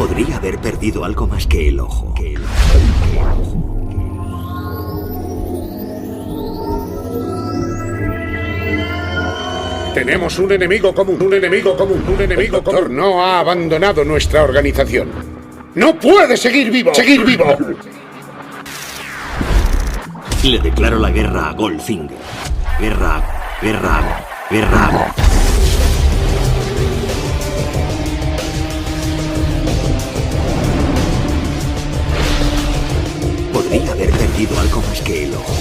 Podría haber perdido algo más que el ojo. Tenemos un enemigo común, El doctor no ha abandonado nuestra organización. ¡No puede seguir vivo! Le declaro la guerra a Goldfinger. Guerra. Podría haber perdido algo más que el ojo.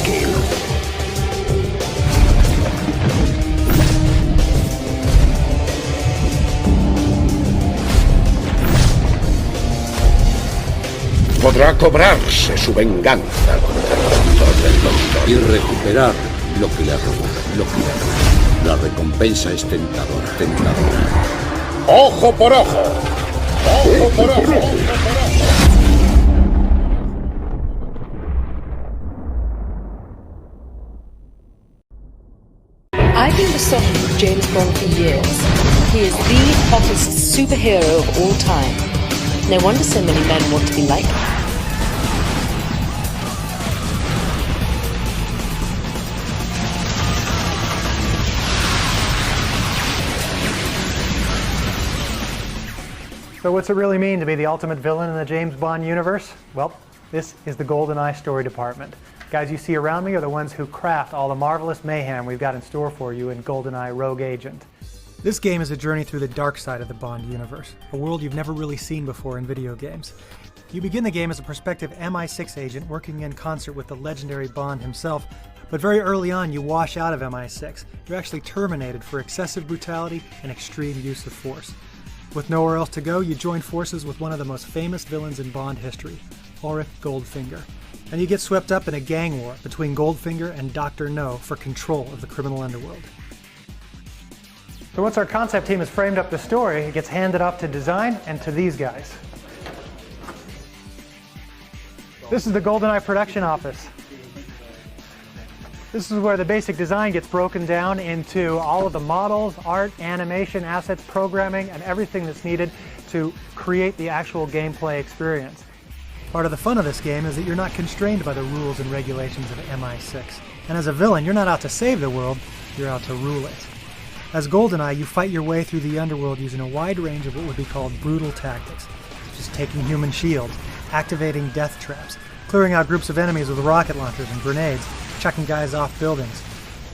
Podrá cobrarse su venganza contra el doctor. Y recuperar lo que le ha robado. La recompensa es tentadora. ¡Ojo por ojo! I've been besotted James Bond for years. He is the hottest superhero of all time. No wonder so many men want to be like him. So what's it really mean to be the ultimate villain in the James Bond universe? Well, this is the Goldeneye story department. Guys you see around me are the ones who craft all the marvelous mayhem we've got in store for you in Goldeneye Rogue Agent. This game is a journey through the dark side of the Bond universe, a world you've never really seen before in video games. You begin the game as a prospective MI6 agent working in concert with the legendary Bond himself, but very early on you wash out of MI6. You're actually terminated for excessive brutality and extreme use of force. With nowhere else to go, you join forces with one of the most famous villains in Bond history, Auric Goldfinger. And you get swept up in a gang war between Goldfinger and Dr. No for control of the criminal underworld. So once our concept team has framed up the story, it gets handed off to design and to these guys. This is the Goldeneye production office. This is where the basic design gets broken down into all of the models, art, animation, assets, programming, and everything that's needed to create the actual gameplay experience. Part of the fun of this game is that you're not constrained by the rules and regulations of MI6. And as a villain, you're not out to save the world, you're out to rule it. As Goldeneye, you fight your way through the underworld using a wide range of what would be called brutal tactics, such as taking human shields, activating death traps, clearing out groups of enemies with rocket launchers and grenades, chucking guys off buildings.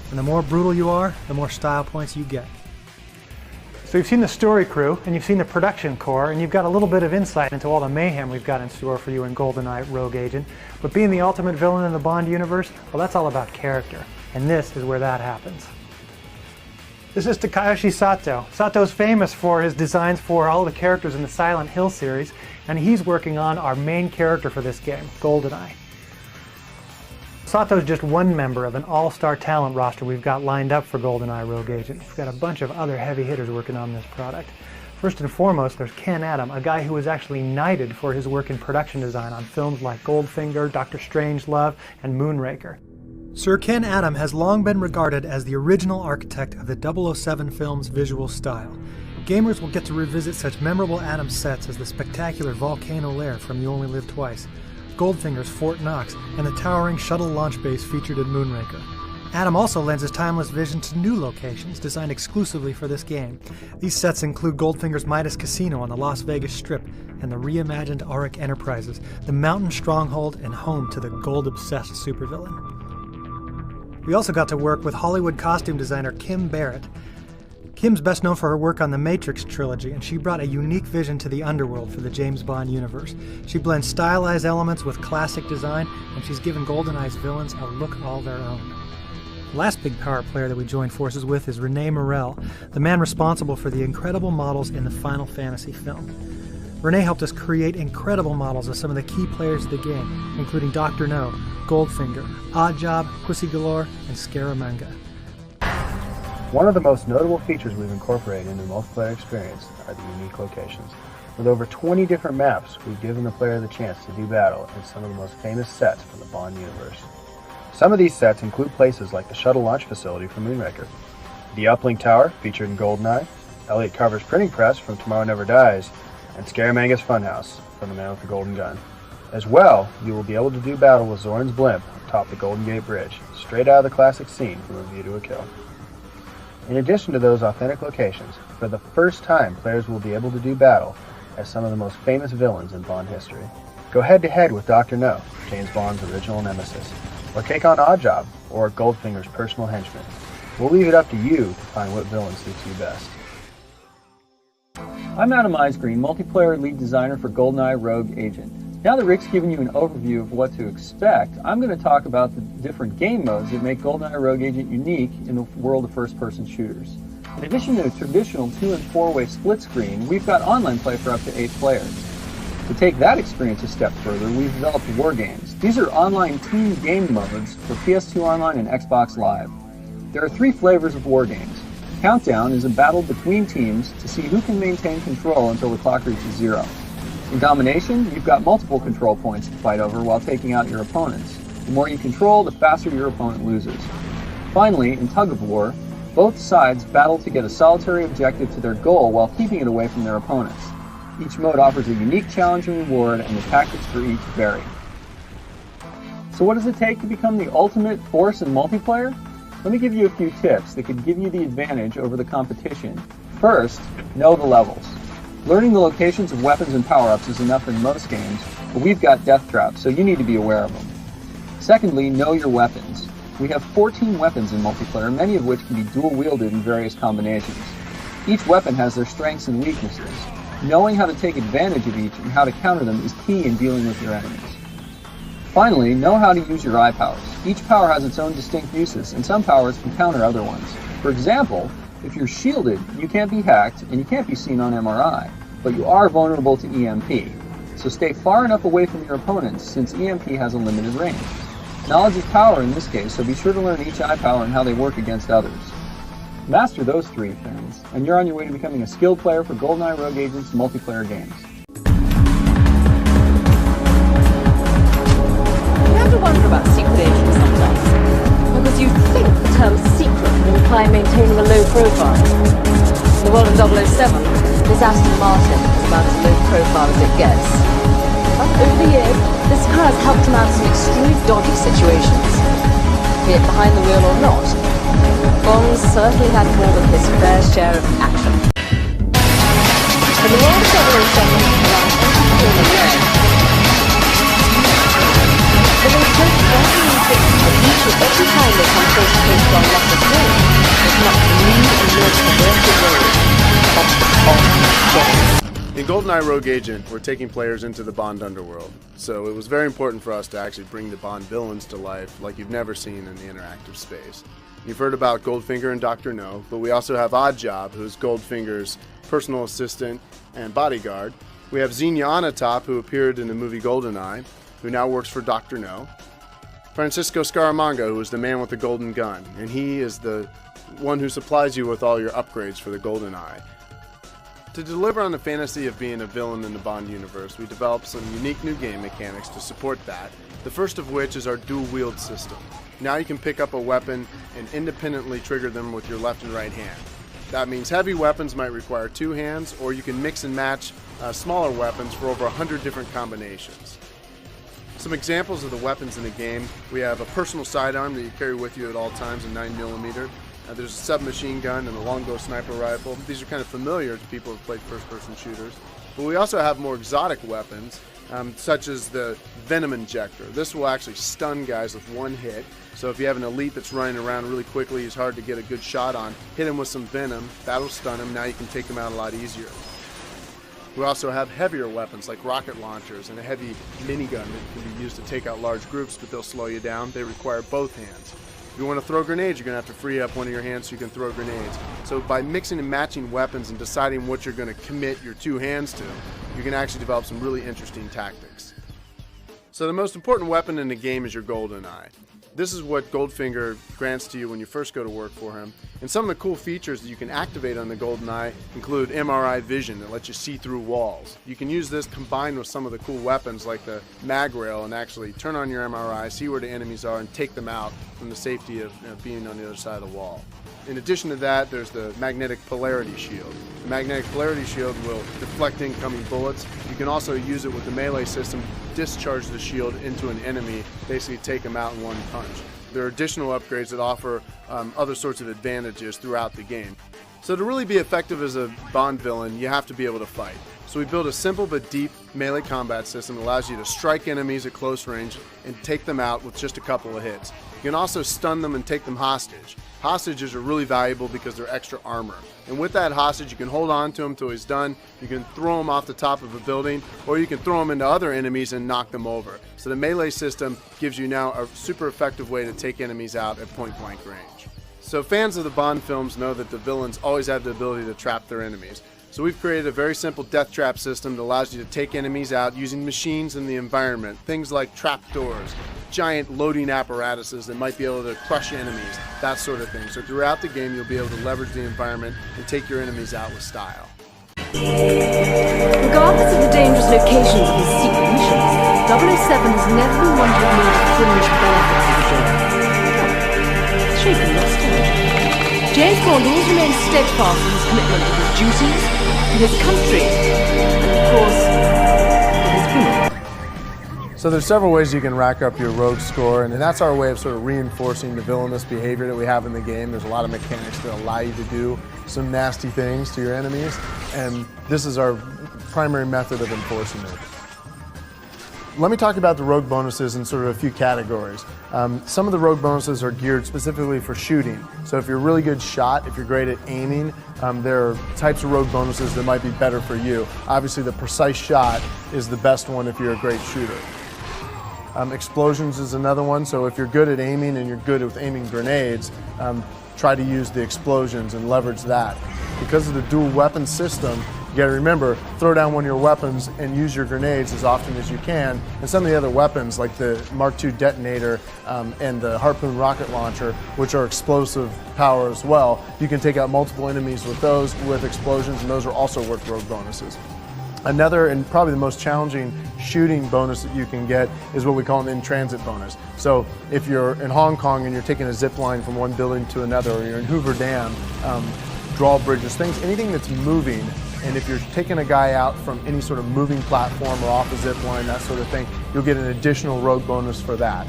And the more brutal you are, the more style points you get. So you've seen the story crew, and you've seen the production core, and you've got a little bit of insight into all the mayhem we've got in store for you in Goldeneye Rogue Agent. But being the ultimate villain in the Bond universe, well, that's all about character. And this is where that happens. This is Takayoshi Sato. Sato's famous for his designs for all the characters in the Silent Hill series, and he's working on our main character for this game, Goldeneye. Sato's just one member of an all-star talent roster we've got lined up for Goldeneye Rogue Agent. We've got a bunch of other heavy hitters working on this product. First and foremost, there's Ken Adam, a guy who was actually knighted for his work in production design on films like Goldfinger, Dr. Strangelove, and Moonraker. Sir Ken Adam has long been regarded as the original architect of the 007 film's visual style. Gamers will get to revisit such memorable Adam sets as the spectacular Volcano Lair from You Only Live Twice, Goldfinger's Fort Knox, and the towering shuttle launch base featured in Moonraker. Adam also lends his timeless vision to new locations designed exclusively for this game. These sets include Goldfinger's Midas Casino on the Las Vegas Strip and the reimagined Auric Enterprises, the mountain stronghold and home to the gold-obsessed supervillain. We also got to work with Hollywood costume designer Kim Barrett. Kim's best known for her work on the Matrix trilogy, and she brought a unique vision to the underworld for the James Bond universe. She blends stylized elements with classic design, and she's given GoldenEye's villains a look all their own. The last big power player that we joined forces with is Rene Morel, the man responsible for the incredible models in the Final Fantasy film. Rene helped us create incredible models of some of the key players of the game, including Dr. No, Goldfinger, Oddjob, Pussy Galore, and Scaramanga. One of the most notable features we've incorporated into the multiplayer experience are the unique locations. With over 20 different maps, we've given the player the chance to do battle in some of the most famous sets from the Bond universe. Some of these sets include places like the shuttle launch facility from Moonraker, the Uplink Tower featured in Goldeneye, Elliot Carver's printing press from Tomorrow Never Dies, and Scaramanga's Funhouse from the Man with the Golden Gun. As well, you will be able to do battle with Zoran's blimp atop the Golden Gate Bridge, straight out of the classic scene from A View to a Kill. In addition to those authentic locations, for the first time players will be able to do battle as some of the most famous villains in Bond history. Go head-to-head with Dr. No, James Bond's original nemesis, or take on Oddjob, or Goldfinger's personal henchman. We'll leave it up to you to find what villain suits you best. I'm Adam Eisgreen, multiplayer lead designer for Goldeneye Rogue Agent. Now that Rick's given you an overview of what to expect, I'm going to talk about the different game modes that make Goldeneye Rogue Agent unique in the world of first-person shooters. In addition to a traditional 2- and 4-way split screen, we've got online play for up to 8 players. To take that experience a step further, we've developed War Games. These are online team game modes for PS2 Online and Xbox Live. There are 3 flavors of War Games. Countdown is a battle between teams to see who can maintain control until the clock reaches 0. In Domination, you've got multiple control points to fight over while taking out your opponents. The more you control, the faster your opponent loses. Finally, in Tug of War, both sides battle to get a solitary objective to their goal while keeping it away from their opponents. Each mode offers a unique challenge and reward, and the tactics for each vary. So what does it take to become the ultimate force in multiplayer? Let me give you a few tips that could give you the advantage over the competition. First, know the levels. Learning the locations of weapons and power-ups is enough in most games, but we've got death traps, so you need to be aware of them. Secondly, know your weapons. We have 14 weapons in multiplayer, many of which can be dual-wielded in various combinations. Each weapon has their strengths and weaknesses. Knowing how to take advantage of each and how to counter them is key in dealing with your enemies. Finally, know how to use your eye powers. Each power has its own distinct uses, and some powers can counter other ones. For example, if you're shielded, you can't be hacked and you can't be seen on MRI, but you are vulnerable to EMP. So stay far enough away from your opponents since EMP has a limited range. Knowledge is power in this case, so be sure to learn each eye power and how they work against others. Master those 3 things, and you're on your way to becoming a skilled player for Goldeneye Rogue Agent's multiplayer games. You have to wonder about secret agents sometimes, because you think the term secret would imply maintaining a low profile. In the world of 007, this Aston Martin is about as low profile as it gets. But over the years, this car has helped him out of some extremely dodgy situations. Be it behind the wheel or not, Bond certainly had more than his fair share of action. In the world of 007, around 24 years, the most frightening thing that each and every time they come face to face on Lexus Road is not to lead and live the vertical road, but on James. In Goldeneye Rogue Agent, we're taking players into the Bond underworld, so it was very important for us to actually bring the Bond villains to life like you've never seen in the interactive space. You've heard about Goldfinger and Dr. No, but we also have Oddjob, who's Goldfinger's personal assistant and bodyguard. We have Xenia Onatopp, who appeared in the movie Goldeneye, who now works for Dr. No. Francisco Scaramanga, who is the man with the golden gun, and he is the one who supplies you with all your upgrades for the Goldeneye. To deliver on the fantasy of being a villain in the Bond universe, we developed some unique new game mechanics to support that, the first of which is our dual-wield system. Now you can pick up a weapon and independently trigger them with your left and right hand. That means heavy weapons might require 2 hands, or you can mix and match smaller weapons for over 100 different combinations. Some examples of the weapons in the game: we have a personal sidearm that you carry with you at all times, a 9mm. There's a submachine gun and a longbow sniper rifle. These are kind of familiar to people who've played first-person shooters. But we also have more exotic weapons, such as the Venom Injector. This will actually stun guys with 1 hit. So if you have an elite that's running around really quickly, he's hard to get a good shot on, hit him with some Venom, that'll stun him. Now you can take them out a lot easier. We also have heavier weapons like rocket launchers and a heavy minigun that can be used to take out large groups, but they'll slow you down. They require both hands. If you want to throw grenades, you're going to have to free up one of your hands so you can throw grenades. So by mixing and matching weapons and deciding what you're going to commit your 2 hands to, you can actually develop some really interesting tactics. So the most important weapon in the game is your Goldeneye. This is what Goldfinger grants to you when you first go to work for him. And some of the cool features that you can activate on the Goldeneye include MRI vision that lets you see through walls. You can use this combined with some of the cool weapons like the mag rail and actually turn on your MRI, see where the enemies are, and take them out from the safety of being on the other side of the wall. In addition to that, there's the magnetic polarity shield. The magnetic polarity shield will deflect incoming bullets. You can also use it with the melee system, discharge the shield into an enemy, basically take them out in one punch. There are additional upgrades that offer other sorts of advantages throughout the game. So to really be effective as a Bond villain, you have to be able to fight. So we built a simple but deep melee combat system that allows you to strike enemies at close range and take them out with just a couple of hits. You can also stun them and take them hostage. Hostages are really valuable because they're extra armor. And with that hostage, you can hold on to him until he's done. You can throw him off the top of a building, or you can throw him into other enemies and knock them over. So the melee system gives you now a super effective way to take enemies out at point blank range. So fans of the Bond films know that the villains always have the ability to trap their enemies. So we've created a very simple death trap system that allows you to take enemies out using machines in the environment. Things like trapdoors, giant loading apparatuses that might be able to crush enemies, that sort of thing. So throughout the game, you'll be able to leverage the environment and take your enemies out with style. Regardless of the dangerous locations of his secret missions, 007 has never been one to ignore the fringe benefits of the job. Shaken, not stirred. James Bond always remains steadfast in his commitment to his duties, to his country, and of course, to his women. So there's several ways you can rack up your rogue score, and that's our way of sort of reinforcing the villainous behavior that we have in the game. There's a lot of mechanics that allow you to do some nasty things to your enemies, and this is our primary method of enforcing it. Let me talk about the rogue bonuses in sort of a few categories. Some of the rogue bonuses are geared specifically for shooting. So if you're a really good shot, if you're great at aiming, there are types of rogue bonuses that might be better for you. Obviously, the precise shot is the best one if you're a great shooter. Explosions is another one. So if you're good at aiming and you're good with aiming grenades, try to use the explosions and leverage that. Because of the dual weapon system, you gotta remember, throw down one of your weapons and use your grenades as often as you can. And some of the other weapons, like the Mark II detonator and the Harpoon rocket launcher, which are explosive power as well, you can take out multiple enemies with those, with explosions, and those are also worth rogue bonuses. Another, and probably the most challenging shooting bonus that you can get is what we call an in-transit bonus. So if you're in Hong Kong and you're taking a zip line from one building to another, or you're in Hoover Dam, drawbridges, anything that's moving, and if you're taking a guy out from any sort of moving platform or off a zip line, that sort of thing, you'll get an additional rogue bonus for that.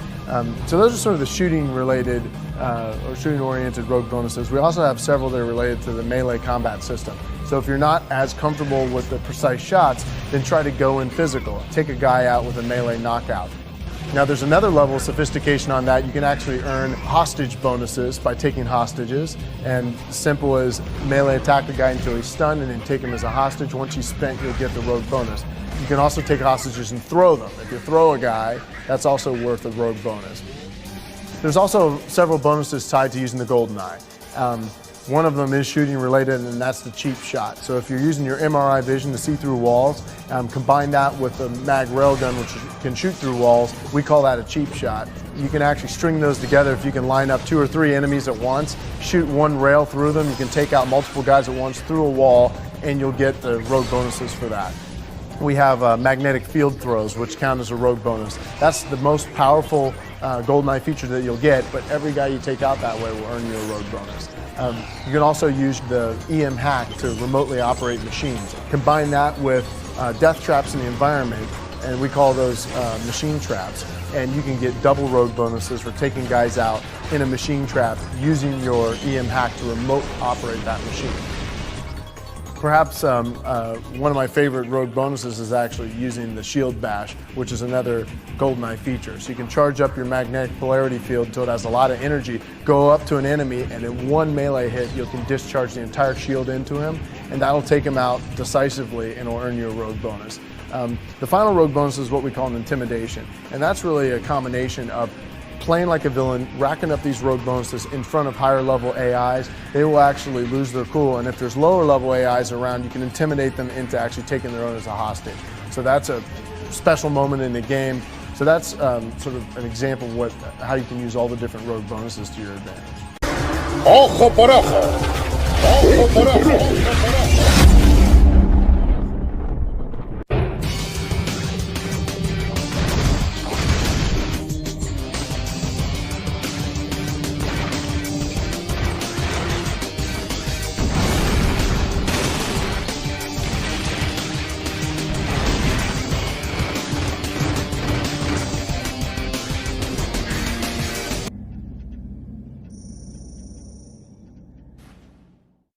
So those are sort of the shooting-related or shooting-oriented rogue bonuses. We also have several that are related to the melee combat system. So if you're not as comfortable with the precise shots, then try to go in physical. Take a guy out with a melee knockout. Now there's another level of sophistication on that. You can actually earn hostage bonuses by taking hostages, and simple as melee attack the guy until he's stunned and then take him as a hostage. Once he's spent, you'll get the rogue bonus. You can also take hostages and throw them. If you throw a guy, that's also worth a rogue bonus. There's also several bonuses tied to using the Goldeneye. One of them is shooting related, and that's the cheap shot. So if you're using your MRI vision to see through walls, combine that with the mag railgun, which can shoot through walls, we call that a cheap shot. You can actually string those together if you can line up 2 or 3 enemies at once, shoot one rail through them, you can take out multiple guys at once through a wall, and you'll get the rogue bonuses for that. We have magnetic field throws, which count as a rogue bonus. That's the most powerful Goldeneye feature that you'll get, but every guy you take out that way will earn you a rogue bonus. You can also use the EM hack to remotely operate machines. Combine that with death traps in the environment, and we call those machine traps, and you can get double rogue bonuses for taking guys out in a machine trap using your EM hack to remote operate that machine. Perhaps one of my favorite rogue bonuses is actually using the shield bash, which is another Goldeneye feature. So you can charge up your magnetic polarity field until it has a lot of energy, go up to an enemy, and in one melee hit, you can discharge the entire shield into him, and that'll take him out decisively and will earn you a rogue bonus. The final rogue bonus is what we call an intimidation, and that's really a combination of playing like a villain, racking up these rogue bonuses in front of higher level AIs. They will actually lose their cool, and if there's lower level AIs around, you can intimidate them into actually taking their own as a hostage. So that's a special moment in the game. So that's sort of an example of how you can use all the different rogue bonuses to your advantage. Ojo por ojo. Ojo por ojo.